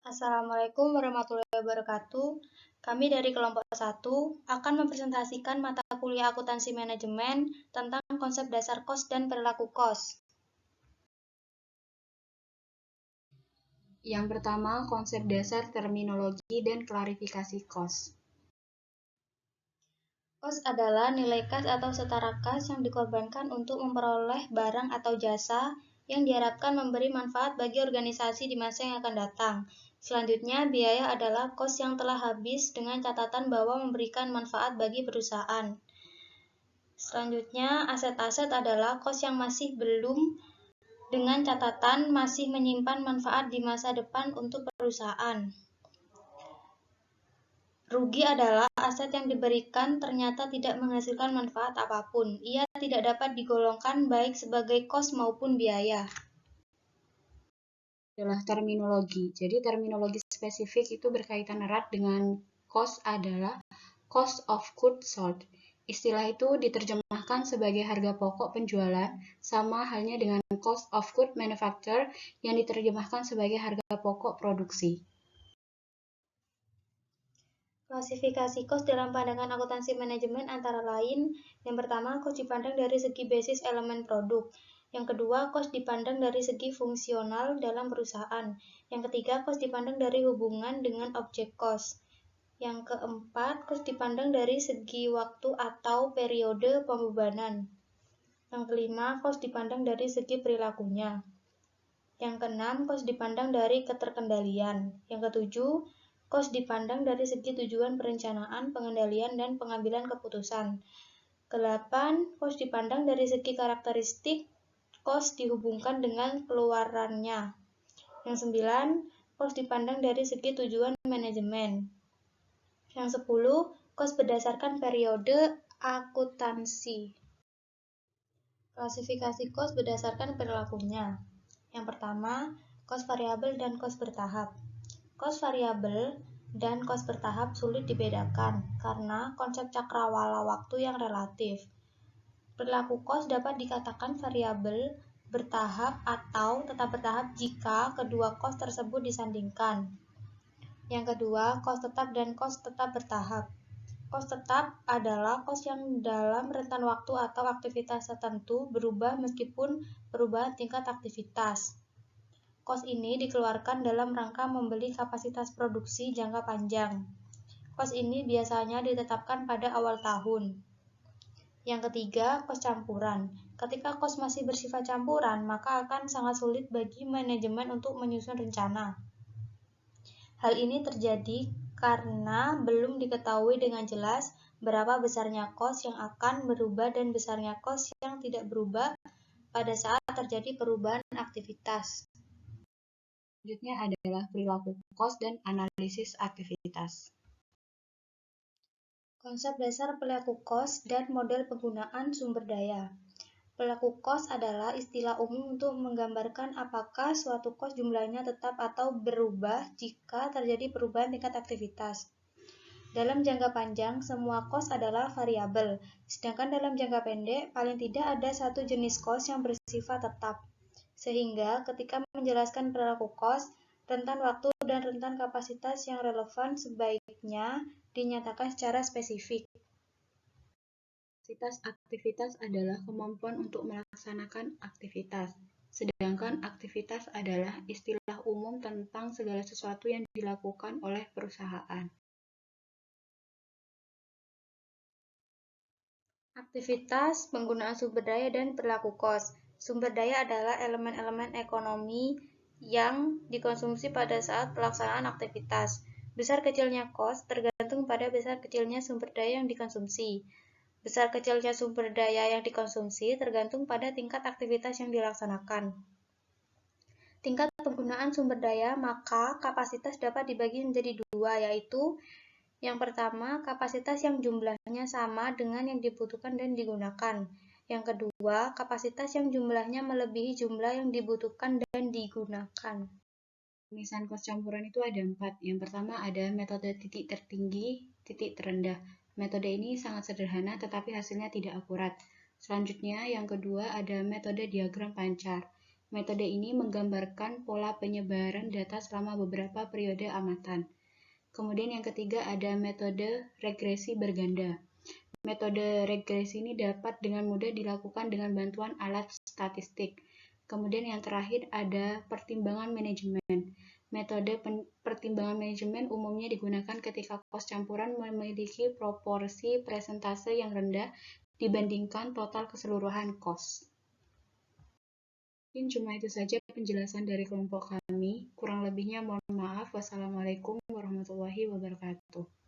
Assalamualaikum warahmatullahi wabarakatuh. Kami dari kelompok 1 akan mempresentasikan mata kuliah akuntansi manajemen tentang konsep dasar kos dan perilaku kos. Yang pertama, konsep dasar terminologi dan klarifikasi kos. Kos adalah nilai kas atau setara kas yang dikorbankan untuk memperoleh barang atau jasa yang diharapkan memberi manfaat bagi organisasi di masa yang akan datang. Selanjutnya, biaya adalah kos yang telah habis dengan catatan bahwa memberikan manfaat bagi perusahaan. Selanjutnya, aset-aset adalah kos yang masih belum dengan catatan masih menyimpan manfaat di masa depan untuk perusahaan. Rugi adalah aset yang diberikan ternyata tidak menghasilkan manfaat apapun. Ia tidak dapat digolongkan baik sebagai kos maupun biaya. Adalah terminologi. Jadi terminologi spesifik itu berkaitan erat dengan cost adalah cost of goods sold. Istilah itu diterjemahkan sebagai harga pokok penjualan, sama halnya dengan cost of goods manufacture yang diterjemahkan sebagai harga pokok produksi. Klasifikasi kos dalam pandangan akuntansi manajemen antara lain, yang pertama, kos dipandang dari segi basis elemen produk. Yang kedua, kos dipandang dari segi fungsional dalam perusahaan. Yang ketiga, kos dipandang dari hubungan dengan objek kos. Yang keempat, kos dipandang dari segi waktu atau periode pembebanan. Yang kelima, kos dipandang dari segi perilakunya. Yang keenam, kos dipandang dari keterkendalian. Yang ketujuh, kos dipandang dari segi tujuan perencanaan, pengendalian, dan pengambilan keputusan. Kedelapan, kos dipandang dari segi karakteristik kos dihubungkan dengan keluarannya. Yang sembilan, kos dipandang dari segi tujuan manajemen. Yang 10, kos berdasarkan periode akuntansi. Klasifikasi kos berdasarkan perilakunya. Yang pertama, kos variabel dan kos bertahap. Kos variabel dan kos bertahap sulit dibedakan karena konsep cakrawala waktu yang relatif. Perilaku kos dapat dikatakan variabel, bertahap, atau tetap bertahap jika kedua kos tersebut disandingkan. Yang kedua, kos tetap dan kos tetap bertahap. Kos tetap adalah kos yang dalam rentan waktu atau aktivitas tertentu berubah meskipun perubahan tingkat aktivitas. Kos ini dikeluarkan dalam rangka membeli kapasitas produksi jangka panjang. Kos ini biasanya ditetapkan pada awal tahun. Yang ketiga, kos campuran. Ketika kos masih bersifat campuran, maka akan sangat sulit bagi manajemen untuk menyusun rencana. Hal ini terjadi karena belum diketahui dengan jelas berapa besarnya kos yang akan berubah dan besarnya kos yang tidak berubah pada saat terjadi perubahan aktivitas. Selanjutnya adalah perilaku kos dan analisis aktivitas. Konsep dasar perilaku kos dan model penggunaan sumber daya. Perilaku kos adalah istilah umum untuk menggambarkan apakah suatu kos jumlahnya tetap atau berubah jika terjadi perubahan tingkat aktivitas. Dalam jangka panjang, semua kos adalah variabel, sedangkan dalam jangka pendek, paling tidak ada satu jenis kos yang bersifat tetap. Sehingga ketika menjelaskan perilaku kos, rentan waktu dan rentan kapasitas yang relevan sebaiknya dinyatakan secara spesifik. Kapasitas aktivitas adalah kemampuan untuk melaksanakan aktivitas, sedangkan aktivitas adalah istilah umum tentang segala sesuatu yang dilakukan oleh perusahaan. Aktivitas, penggunaan sumber daya, dan perilaku kos. Sumber daya adalah elemen-elemen ekonomi yang dikonsumsi pada saat pelaksanaan aktivitas. Besar kecilnya kos tergantung pada besar kecilnya sumber daya yang dikonsumsi. Besar kecilnya sumber daya yang dikonsumsi tergantung pada tingkat aktivitas yang dilaksanakan. Tingkat penggunaan sumber daya, maka kapasitas dapat dibagi menjadi dua, yaitu yang pertama, kapasitas yang jumlahnya sama dengan yang dibutuhkan dan digunakan. Yang kedua, kapasitas yang jumlahnya melebihi jumlah yang dibutuhkan dan digunakan. Pemisahan kos campuran itu ada 4. Yang pertama ada metode titik tertinggi, titik terendah. Metode ini sangat sederhana tetapi hasilnya tidak akurat. Selanjutnya, yang kedua ada metode diagram pancar. Metode ini menggambarkan pola penyebaran data selama beberapa periode amatan. Kemudian yang ketiga ada metode regresi berganda. Metode regresi ini dapat dengan mudah dilakukan dengan bantuan alat statistik. Kemudian yang terakhir ada pertimbangan manajemen. Metode pertimbangan manajemen umumnya digunakan ketika kos campuran memiliki proporsi presentase yang rendah dibandingkan total keseluruhan kos. Mungkin cuma itu saja penjelasan dari kelompok kami. Kurang lebihnya mohon maaf. Wassalamualaikum warahmatullahi wabarakatuh.